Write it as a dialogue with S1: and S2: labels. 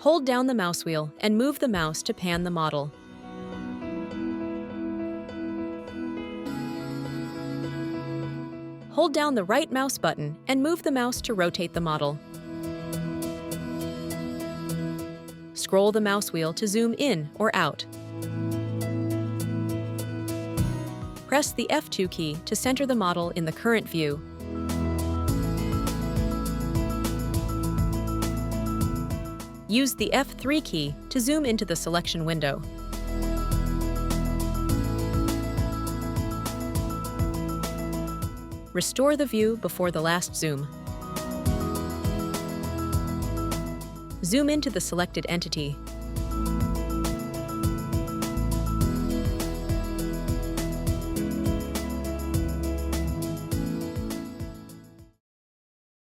S1: Hold down the mouse wheel and move the mouse to pan the model. Hold down the right mouse button and move the mouse to rotate the model. Scroll the mouse wheel to zoom in or out. Press the F2 key to center the model in the current view. Use the F3 key to zoom into the selection window. Restore the view before the last zoom. Zoom into the selected entity.